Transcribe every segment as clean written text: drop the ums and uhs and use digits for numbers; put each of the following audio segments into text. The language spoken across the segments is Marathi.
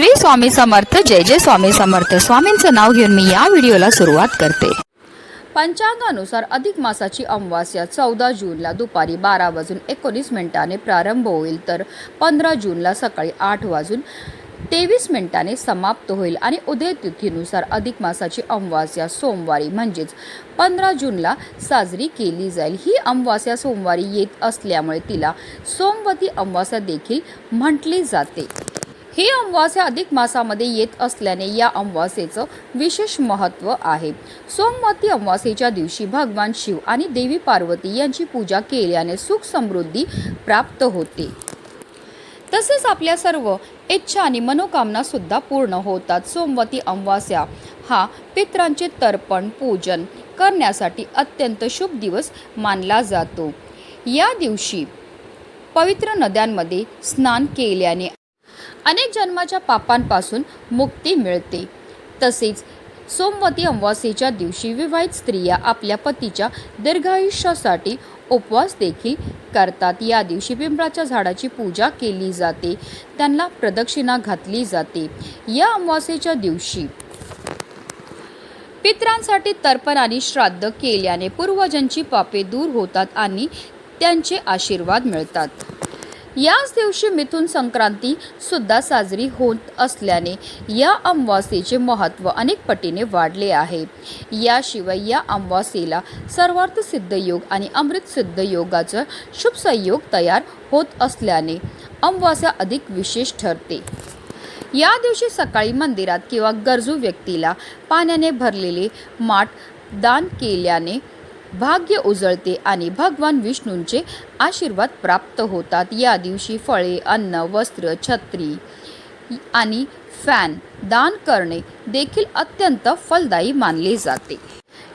श्री स्वामी समर्थ. जय जय स्वामी समर्थ. स्वामींचं नाव घेऊन मी या व्हिडिओला सुरुवात करते. पंचांगानुसार अधिक मासाची अमावास्या 14 जूनला दुपारी 12:19 प्रारंभ होईल, तर 15 जूनला सकाळी 8:23 समाप्त होईल आणि उदय तिथीनुसार अधिक मासाची अमावास्या सोमवारी म्हणजेच 15 जूनला साजरी केली जाईल. ही अमावास्या सोमवारी येत असल्यामुळे तिला सोमवती अमावास्या देखील म्हटली जाते. ही अमावास्या अधिक मासामध्ये येत असल्याने या अमावास्येचं विशेष महत्त्व आहे. सोमवती अमावास्येच्या दिवशी भगवान शिव आणि देवी पार्वती यांची पूजा केल्याने सुख समृद्धी प्राप्त होते. तसेच आपल्या सर्व इच्छा आणि मनोकामना सुद्धा पूर्ण होतात. सोमवती अमावास्या हा पितरांचे तर्पण पूजन करण्यासाठी अत्यंत शुभ दिवस मानला जातो. या दिवशी पवित्र नद्यांमध्ये स्नान केल्याने अनेक जन्माच्या पापांपासून मुक्ती मिळते. तसेच सोमवती अमावास्येच्या दिवशी विवाहित स्त्रिया आपल्या पतीच्या दीर्घायुष्यासाठी उपवास देखील करतात. या दिवशी पिंपळाच्या झाडाची पूजा केली जाते, त्यांना प्रदक्षिणा घातली जाते. या अमावास्येच्या दिवशी पितरांसाठी तर्पण आणि श्राद्ध केल्याने पूर्वजांची पापे दूर होतात आणि त्यांचे आशीर्वाद मिळतात. याच दिवशी मिथुन संक्रांती सुद्धा साजरी होत असल्याने या अमावास्येचे महत्त्व अनेक पटीने वाढले आहे. याशिवाय या अमावास्येला सर्वार्थ सिद्ध योग आणि अमृत सिद्ध योगाचा शुभ संयोग तयार होत असल्याने अमावास्या अधिक विशेष ठरते. या दिवशी सकाळी मंदिरात किंवा गरजू व्यक्तीला पाण्याने भरलेले माठ दान केल्याने भाग्य उजळते आणि भगवान विष्णूंचे आशीर्वाद प्राप्त होतात. या दिवशी फळे, अन्न, वस्त्र, छत्री आणि फॅन दान करणे देखील अत्यंत फलदायी मानले जाते.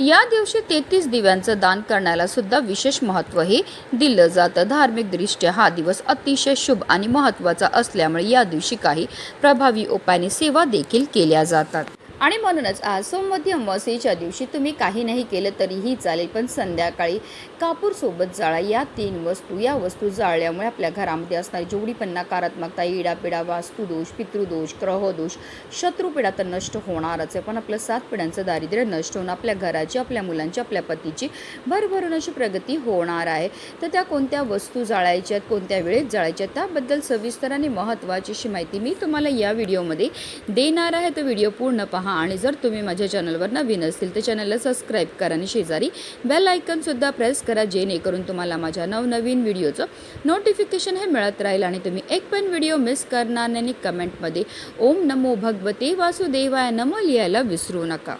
या दिवशी 33 दिव्यांचं दान करण्याला सुद्धा विशेष महत्त्व हे दिलं जातं. धार्मिकदृष्ट्या हा दिवस अतिशय शुभ आणि महत्त्वाचा असल्यामुळे या दिवशी काही प्रभावी उपायाने सेवा देखील केल्या जातात. आणि म्हणूनच आज सोमवती अमावास्येच्या दिवशी तुम्ही काही नाही केलं तरीही चालेल, पण संध्याकाळी कापूर सोबत जाळा. या 3 वस्तू जाळल्यामुळे आपल्या घरामध्ये असणारी जेवढी पण नकारात्मकता, इडापिडा, वास्तुदोष, पितृदोष, ग्रहदोष, शत्रुपिडा तर नष्ट होणारच आहे, पण आपलं 7 पिढ्यांचं दारिद्र्य नष्ट होऊन आपल्या घराची, आपल्या मुलांची, आपल्या पतीची भरभरून अशी प्रगती होणार आहे. तर त्या कोणत्या वस्तू जाळायच्यात, कोणत्या वेळेत जाळायच्यात, त्याबद्दल सविस्तर आणि महत्त्वाची अशी माहिती मी तुम्हाला या व्हिडिओमध्ये देणार आहे. तर व्हिडिओ पूर्ण पहा. आणि जर तुम्ही माझ्या चॅनलवर नवीन असतील तर चॅनलला सबस्क्राईब करा आणि शेजारी बेल आयकॉनसुद्धा प्रेस करा, जेणेकरून तुम्हाला माझ्या नवनवीन व्हिडिओचं नोटिफिकेशन हे मिळत राहील आणि तुम्ही एक पण व्हिडिओ मिस करणार नाही. आणि कमेंटमध्ये ओम नमो भगवते वासुदेवाय नमः लिहायला विसरू नका.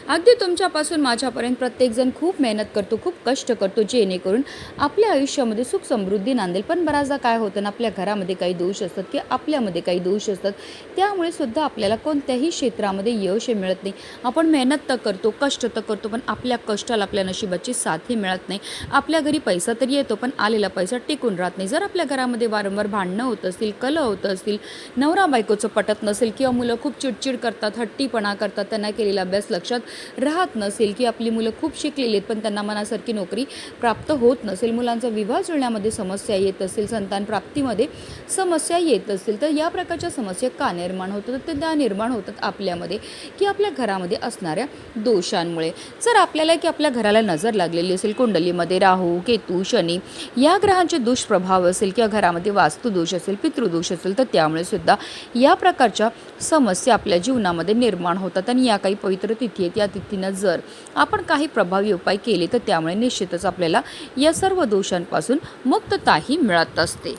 अगदी तुमच्यापासून माझ्यापर्यंत प्रत्येकजण खूप मेहनत करतो, खूप कष्ट करतो, जेणेकरून आपल्या आयुष्यामध्ये सुख समृद्धी नांदेल. पण बऱ्याचदा काय होतं ना, आपल्या घरामध्ये काही दोष असतात किंवा आपल्यामध्ये काही दोष असतात, त्यामुळे सुद्धा आपल्याला कोणत्याही क्षेत्रामध्ये यश हे मिळत नाही. आपण मेहनत तर करतो, कष्ट तर करतो, पण आपल्या कष्टाला आपल्या नशिबाची साथही मिळत नाही. आपल्या घरी पैसा तरी येतो, पण आलेला पैसा टिकून राहत नाही. जर आपल्या घरामध्ये वारंवार भांडणं होत असतील, कलह होत असतील, नवरा बायकोचं पटत नसेल किंवा मुलं खूप चिडचिड करतात, हट्टीपणा करतात, त्यांना केलेला अभ्यास लक्षात राहत नसेल, की आपली मुलं खूप शिकलेली आहेत पण त्यांना मनासारखी नोकरी प्राप्त होत नसेल, मुलांचा विवाह जुळण्यामध्ये समस्या येत असेल, संतान प्राप्तीमध्ये समस्या येत असेल, तर या प्रकारच्या समस्या का निर्माण होतात? तर त्या निर्माण होतात आपल्यामध्ये की आपल्या घरामध्ये असणाऱ्या दोषांमुळे. जर आपल्याला की आपल्या घराला नजर लागलेली असेल, कुंडलीमध्ये राहू, केतू, शनी या ग्रहांचे दुष्प्रभाव असेल किंवा घरामध्ये वास्तुदोष असेल, पितृदोष असेल, तर त्यामुळे सुद्धा या प्रकारच्या समस्या आपल्या जीवनामध्ये निर्माण होतात. आणि या काही पवित्र तिथी आहेत, या तिथीनं जर आपण काही प्रभावी उपाय केले तर त्यामुळे निश्चितच आपल्याला या सर्व दोषांपासून मुक्तताही मिळत असते.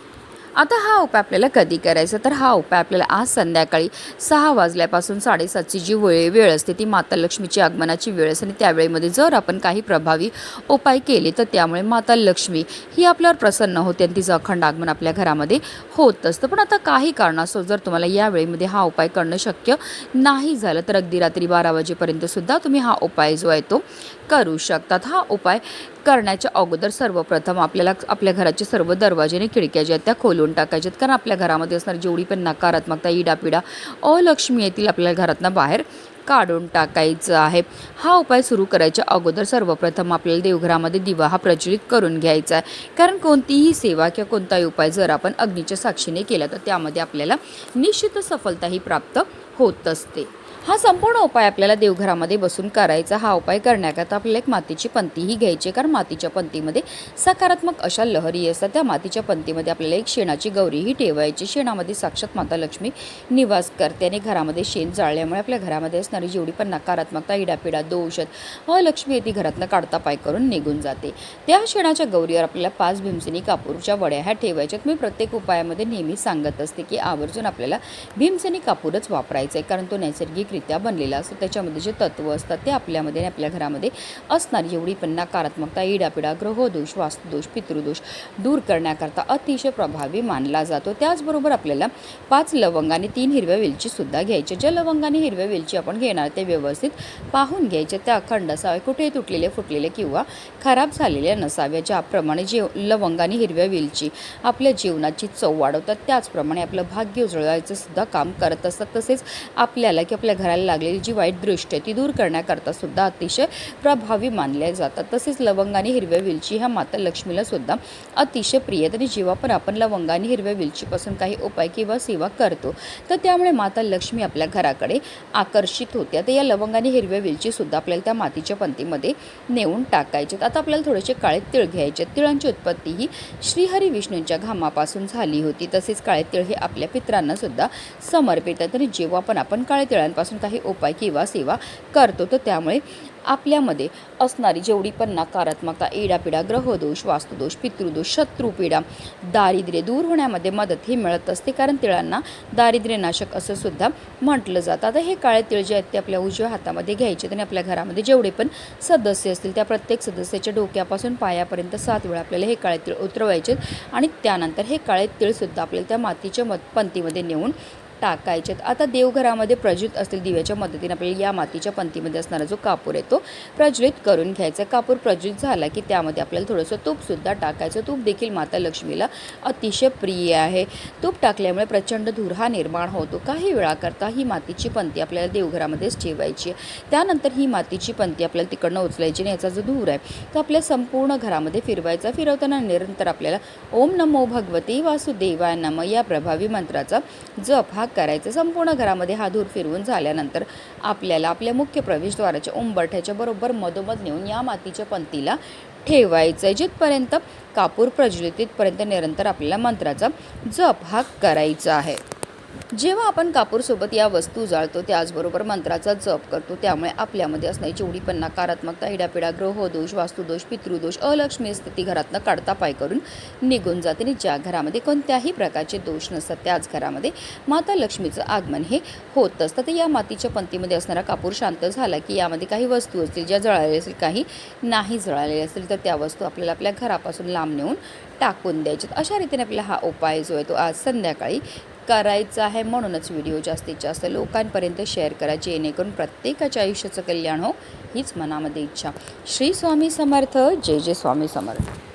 आता हा उपाय आपल्याला कधी करायचा? तर हा उपाय आपल्याला आज संध्याकाळी 6 वाजल्यापासून 7:30ची जी वेळ असते ती माता लक्ष्मीची आगमनाची वेळ असते आणि त्यावेळेमध्ये जर आपण काही प्रभावी उपाय केले तर त्यामुळे माता लक्ष्मी ही आपल्यावर प्रसन्न होते आणि तिचं अखंड आगमन आपल्या घरामध्ये होत असतं. पण आता काही कारणास्तव जर तुम्हाला या वेळेमध्ये हा उपाय करणं शक्य नाही झालं तर अगदी रात्री 12 वाजेपर्यंत सुद्धा तुम्ही हा उपाय जो आहे तो करू शकतात. हा उपाय करण्याच्या अगोदर सर्वप्रथम आपल्याला आपल्या घराचे सर्व दरवाजे आणि खिडक्या ज्या आहेत त्या खोलून टाकायच्यात, कारण आपल्या घरामध्ये असणारी जेवढी पण नकारात्मकता, इडापिडा, अलक्ष्मी येतील आपल्याला घरातनं बाहेर काढून टाकायचं आहे। हा उपाय सुरू करायच्या अगोदर सर्वप्रथम आपल्याला देवघरामध्ये दिवा हा प्रज्वलित करून घ्यायचा आहे, कारण कोणतीही सेवा किंवा कोणताही उपाय जर आपण अग्नीच्या साक्षीने केला तर त्यामध्ये आपल्याला निश्चित सफलताही प्राप्त होत असते। हा संपूर्ण उपाय आपल्याला देवघरामध्ये बसून करायचा। हा उपाय करण्याकरता आपल्याला एक मातीची पंतीही घ्यायची, कारण मातीच्या पंतीमध्ये सकारात्मक अशा लहरी असतात। त्या मातीच्या पंतीमध्ये आपल्याला एक शेणाची गौरीही ठेवायची। शेणामध्ये साक्षात माता लक्ष्मी निवास करते आणि घरामध्ये शेण जाळल्यामुळे आपल्या घरामध्ये असणारी जेवढी पण नकारात्मकता, इडापिडा, दोष, अलक्ष्मी ती घरातनं काढता पाय करून निघून जाते। त्या शेणाच्या गौरीवर आपल्याला 5 भीमसेनी कापूरच्या वड्या ह्या ठेवायच्यात। मी प्रत्येक उपायामध्ये नेहमी सांगत असते की आवर्जून आपल्याला भीमसेनी कापूरच वापरायचं आहे, कारण तो नैसर्गिकरित्या बनलेला असतो। त्याच्यामध्ये जे तत्व असतात ते आपल्यामध्ये आणि आपल्या घरामध्ये असणारी एवढी पण नकारात्मकता, इडापिडा, ग्रहदोष, वास्तुदोष, पितृदोष दूर करण्याकरता अतिशय प्रभावी मानला जातो। त्याचबरोबर आपल्याला 5 लवंग आणि 3 हिरव्या वेलची सुद्धा घ्यायच्या। ज्या लवंग आणि हिरव्या वेलची आपण घेणार ते व्यवस्थित पाहून घ्यायचे, त्या अखंड असावे, कुठे तुटलेले, फुटलेले किंवा खराब झालेल्या नसाव्या। ज्याप्रमाणे लवंग आणि हिरव्या वेलची आपल्या जीवनाची चव वाढवतात, त्याचप्रमाणे आपलं भाग्य उजळवायचं सुद्धा काम करत असतात। तसेच आपल्याला की आपल्या घराला लागलेली जी वाईट दृष्टी आहे ती दूर करण्याकरता सुद्धा अतिशय प्रभावी मानल्या जातात। तसेच लवंग आणि हिरव्या वेलची ह्या माता लक्ष्मीला सुद्धा अतिशय प्रिय आहेत आणि जेव्हा पण आपण लवंग आणि हिरव्या वेलचीपासून काही उपाय किंवा सेवा करतो तर त्यामुळे माता लक्ष्मी आपल्या घराकडे आकर्षित होते। आता या लवंग आणि हिरव्या वेलची सुद्धा आपल्याला त्या मातीच्या पंतीमध्ये नेऊन टाकायचे। आता आपल्याला थोडेसे काळे तिळ घ्यायचे। तिळांची उत्पत्ती ही श्रीहरी विष्णूंच्या घामापासून झाली होती। तसेच काळे तिळ हे आपल्या पितरांना सुद्धा समर्पित आहेत आणि जेव्हा पण आपण काळे तिळांपासून काही उपाय किंवा सेवा करतो तर त्यामुळे आपल्यामध्ये असणारी जेवढी पण नकारात्मकता, इडापिडा, ग्रहदोष, वास्तुदोष, पितृदोष, शत्रुपीडा, दारिद्र्य दूर होण्यामध्ये मदत ही मिळत असते, कारण तिळांना दारिद्र्यनाशक असं सुद्धा म्हटलं जातं। आता हे काळे तिळ जे आहेत ते आपल्या उजव्या हातामध्ये घ्यायचे आणि आपल्या घरामध्ये जेवढे पण सदस्य असतील त्या प्रत्येक सदस्याच्या डोक्यापासून पायापर्यंत 7 वेळा आपल्याला हे काळे तिळ उतरवायचे आणि त्यानंतर हे काळे तिळसुद्धा आपल्याला त्या मातीच्या पंतीमध्ये नेऊन टाकायचे। आता देवघरामध्ये प्रज्वलित असलेल्या दिव्याच्या मदतीने आपल्याला या मातीच्या पंतीमध्ये असणारा जो कापूर आहे तो प्रज्वलित करून घ्यायचा। कापूर प्रज्वलित झाला की त्यामध्ये आपल्याला थोडंसं तूपसुद्धा टाकायचं। तूप देखील माता लक्ष्मीला अतिशय प्रिय आहे। तूप टाकल्यामुळे प्रचंड धूर हा निर्माण होतो। काही वेळाकरता ही मातीची पंती आपल्याला देवघरामध्येच ठेवायची आहे। त्यानंतर ही मातीची पंती आपल्याला तिकडनं उचलायची आणि याचा जो धूर आहे तो आपल्या संपूर्ण घरामध्ये फिरवायचा। फिरवताना निरंतर आपल्याला ओम नमो भगवते वासुदेवाय नमः या प्रभावी मंत्राचा जप हा करायचा। संपूर्ण घरामध्ये हा धूर फिरवून झाल्यानंतर आपल्याला आपल्या मुख्य प्रवेशद्वाराच्या उंबरठ्याच्या बरोबर मधोमध नेऊन या मातीच्या पंतीला ठेवायचं आहे। जिथपर्यंत कापूर प्रज्वलित तिथपर्यंत निरंतर आपल्याला मंत्राचा जप हा करायचा आहे। जेव्हा आपण कापूरसोबत या वस्तू जाळतो त्याचबरोबर मंत्राचा जप करतो त्यामुळे आपल्यामध्ये असणारी जेवढी पण नकारात्मकता, इडापिडा, ग्रहदोष, वास्तुदोष, पितृदोष, अलक्ष्मी स्थिती घरातनं काढता पाय करून निघून जाते आणि ज्या घरामध्ये कोणत्याही प्रकारचे दोष नसतात त्याच घरामध्ये माता लक्ष्मीचं आगमन हे होत असतं। तर या मातीच्या पंतीमध्ये असणारा कापूर शांत झाला की यामध्ये काही वस्तू असतील ज्या जळालेल्या असतील, काही नाही जळालेल्या असतील तर त्या वस्तू आपल्याला आपल्या घरापासून लांब नेऊन टाकून द्यायच्यात। अशा रीतीने आपला हा उपाय जो आहे तो आज संध्याकाळी करायचं आहे। म्हणूनच व्हिडिओ जास्तीत जास्त लोकांपर्यंत शेअर करा, जेणेकरून प्रत्येकाच्या आयुष्याचं कल्याण हो हीच मनामध्ये इच्छा। श्री स्वामी समर्थ। जय जय स्वामी समर्थ।